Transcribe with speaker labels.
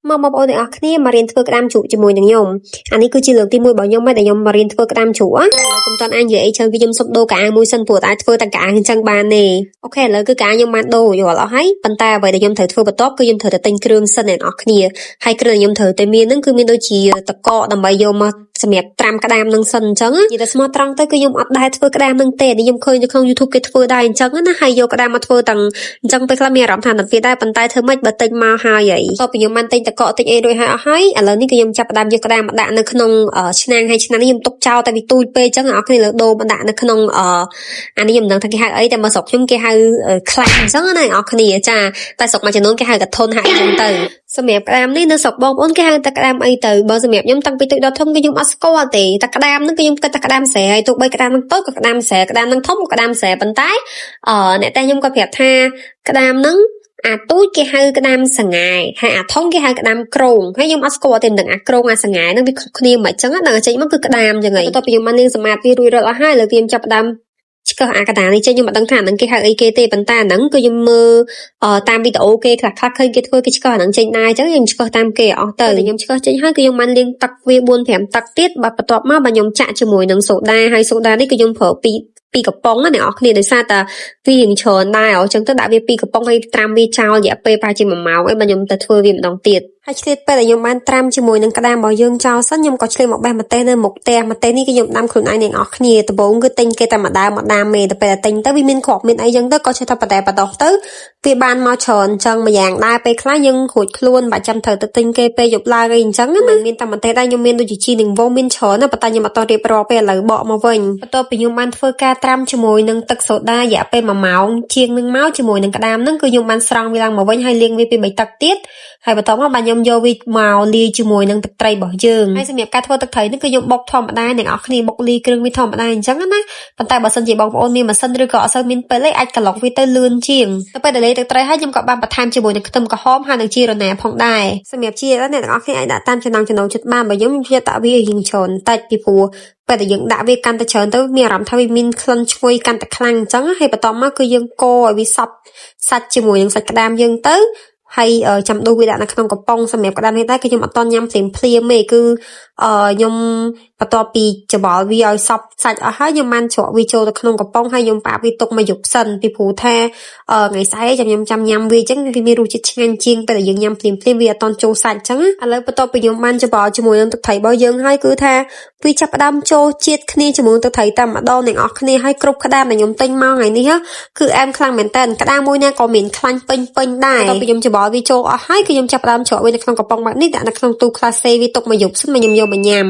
Speaker 1: មកបងប្អូនទាំងអស់គ្នាមករៀនធ្វើក្តាមជ្រក់ជាមួយនឹងខ្ញុំអានេះគឺជាលើកទី1របស់ខ្ញុំហើយដែលខ្ញុំមករៀនធ្វើក្តាមជ្រក់ណាកុំតន់អាននិយាយអីច្រើនគឺខ្ញុំសុំដូរកាអាមួយសិនព្រោះតែធ្វើតែកាអាអញ្ចឹងបានទេអូខេឥឡូវគឺកាខ្ញុំបានដូរយល់អស់ហើយប៉ុន្តែអ្វីដែលខ្ញុំត្រូវធ្វើបន្ទាប់គឺខ្ញុំត្រូវតែទិញគ្រឿងសិនអ្នកនរគ្នាហើយគ្រឿងដែលខ្ញុំត្រូវតែមានហ្នឹងគឺមានដូចជាតកកដើម្បីយកមកសម្រាប់ត្រាំក្តាមនឹងសិនអញ្ចឹងនិយាយតែស្មោះត្រង់ទៅគឺខ្ញុំអត់ដែរធ្វើក្តាមនឹងទេខ្ញុំឃើញនៅក្នុង YouTube គេធ្វើដែរអញ្ចឹងណាហើយយកក្តាមមកធ្វើទាំងអញ្ចឹងពេលខ្លះមានអារម្មណ៍ថាទៅទៀតដែរប៉ុន្តែធ្វើម៉េចបើទិញមកហើយអីតបពីខ្ញុំបានទិញតកកទិញអីរួចហើយអស់ហើយឥឡូវនេះគឺខ្ញុំចាប់ផ្ដើមយកក្តាមមកដាក់នៅក្នុងឆ្នាំងហើយឆ្នាំងនេះខ្ញុំទុកចោលតែវាទូចពេកអញ្ចឹងអ្នកនរគ្នាលើដូរមកដាក់នៅក្នុងអានេះខ្ញុំមិនដឹងថាគេហៅអីតែមកស្រុកខ្ញុំគេហៅខ្លាញ់អញ្ចឹងណាអ្នកនរគ្នាចាតែស្រុកមួយចំនួនគេហៅកធុនហៅអញ្ចឹងទៅសម្រាប់ក្តាមនេះនៅស្រុកបងប្អូនគេហៅតែក្តាមអីទៅបើសម្រាប់ខ្ញុំតាំងពីតូចដល់ធំគឺខ្ញុំអត់ស្គាល់ទេតែក្តាមហ្នឹងគឺខ្ញុំគិតថាក្តាមស្រែហើយទោះបីក្តាមហ្នឹងតូចក៏ក្តាមស្រែក្តាមហ្នឹងធំក៏ក្តាមស្រែប៉ុន្តែអ្នកតែខ្ញុំក៏ប្រាប់ថាក្តាមហ្នឹងអាទូចគេហៅក្តាមសង្ហែហើយអាធំគេហៅក្តាមក្រងហើយខ្ញុំអត់ស្គាល់ទេមិនដឹងអាក្រងអាសង្ហែហ្នឹងវាខុសគ្នាមិនអញ្ចឹងដល់ចេញមកគឺក្តាមយ៉ាងហ្នឹងបន្ទាប់ពីខ្ញុំបានលេងសមាធិរួចរាល់អស់ហើយឥឡូវខ្ញុំចាប់ផ្ដើមឆ្កឹះអាកតានេះចេញខ្ញុំមិនដឹងថាអាហ្នឹងគេហៅអីគេទេប៉ុន្តែអាហ្នឹងគឺខ្ញុំមើលតាមវីដេអូគេខ្លះឃើញគេធ្វើគេឆ្កឹះអាហ្នឹងចេញដែរអញ្ចឹងខ្ញុំឆ្កឹះតាមគេអស់ទៅខ្ញុំឆ្កឹះចេញហើយគឺខ្ញុំបានលាងទឹកវា 4-5 ទឹកទៀតបាទបន្ទាប់មកបាទខ្ញុំចាក់ជាមួយនឹងសូដាហើយសូដានេះគឺខ្ញុំប្រើពីកំប៉ុងណាអ្នកនរគ្នាដោយសារតែវារៀងច្រើនដែរអញ្ចឹងទៅដាក់វាពីកំប៉ុងហើយត្រាំវាចោលរយៈពេលប្រហែលជា1ម៉ោងហើយបាទខ្ញុំទៅធ្វើវាម្ដងទៀតហើយឆ្លៀតពេលដែលខ្ញុំបានត្រាំជាមួយនឹងក្តាមរបស់យើងចោលសិនខ្ញុំក៏ឆ្លៀតមកបេះម្ទេសនៅមុខផ្ទះម្ទេសនេះគឺខ្ញុំដាំខ្លួនឯងអ្នកនរគ្នាដំបូងគឺទិញគេតែម្ដងមកដាំមេទៅពេលតែទិញទៅវាមានគ្រាប់មានអីចឹងទៅក៏ចេះតែបតែបដោះទៅវាបានមកច្រើនអញ្ចឹងមួយយ៉ាងដែរពេលខ្លះយើងរួចខ្លួនបើចាំត្រូវទៅទិញគេពេលយប់ឡើងអីអញ្ចឹងណាមានតែម្ទេសដែរខ្ញុំមានដូចជាជីនឹងវងមានច្រើនណាប៉ុន្តែខ្ញុំអត់តរៀបរាប់ទេឥឡូវបកមកវិញបន្ទាប់ពីខ្ញុំបានធ្វើការត្រាំជាមួយនឹងទឹកសូដារយៈពេល1ម៉ោងជាងនឹងមកជាមួយនឹងក្តាមហ្នឹងគឺខ្ញុំបានស្រង់វាឡើងមកវិញហើយលាងវាពី3ទឹកទៀតហើយបន្ទាប់មកបាទខ្ញុំយកវាមកលាយជាមួយនឹងទឹកត្រីរបស់យើងហើយសម្រាប់ការធ្វើទឹកត្រីនេះគឺខ្ញុំបុកធម្មតាអ្នកនរគ្នាបុកលាយគ្រឿងវាធម្មតាអញ្ចឹងណាប៉ុន្តែបើសិនជាបងប្អូនមានម៉ាស៊ីនឬក៏អត់សូវមានពេលទេអាចក្លុកវាទៅលឿនជាងទៅពេលដែលលាយទឹកត្រីហើយខ្ញុំក៏បានបន្ថែមជាមួយនឹងខ្ទឹមក្រហមហើយនឹងជីរណាផងដែរសម្រាប់ជីរណាអ្នកនរគ្នាអាចដាក់តាមចំណង់ចំណូលចិត្តបានបើខ្ញុំយកដាក់វារៀងច្រើនតិចពីព្រោះពេលដែលយើងដាក់វាកាន់តែច្រើនទៅមានអារម្មណ៍ថាវាមានក្លិនឈ្ងុយកាន់តែខ្លាំងអញ្ចឹងហើយបន្ទាប់មកគឺយើងកូរឲ្យវាសព្វសាច់ជាមួយនឹងសាច់ក្តាមយើងទៅហើយចាំដួសវាដាក់នៅក្នុងកំប៉ុងសម្រាប់ក្តាមនេះដែរគឺខ្ញុំអត់តញ៉ាំភ្លាមទេគឺខ្ញុំបន្ទាប់ពីច្បល់វាឲ្យសព្វសាច់អស់ហើយខ្ញុំបានច្រកវាចូលទៅក្នុងកំប៉ុងហើយខ្ញុំប៉ាវាទុកមកយប់សិនពីព្រោះថាថ្ងៃស្អែកខ្ញុំចាំញ៉ាំវាអញ្ចឹងវាមានរសជាតិឆ្ងាញ់ជាងពេលដែលយើងញ៉ាំភ្លាមវាអត់តន់ចូលសាច់អញ្ចឹងឥឡូវបន្ទាប់ពីខ្ញុំបានច្បល់ជាមួយនឹងទឹកត្រីរបស់យើងហើយគឺថាវាចាប់ផ្ដើមចូលជាតិគ្នាជាមួយទឹកត្រីតែម្ដងអ្នកនរគ្នាហើយគ្រប់ក្តាមដែលខ្ញុំទិញមកថ្ងៃនេះគឺអែមខ្លាំងមែនតើក្តាមមួយណាក៏មានខ្លាញ់ពេញដែរបន្ទាប់ពីខ្ញុំច្បល់វាចូលអស់ហើយគឺខ្ញុំចាប់ផ្ដើមច្រកវានៅក្នុងកំប៉ុងបែបនេះដាក់នៅក្នុងទូក្លាសេវាទុកមកយប់សិនមកខ្ញុំយកមកញ៉ាំ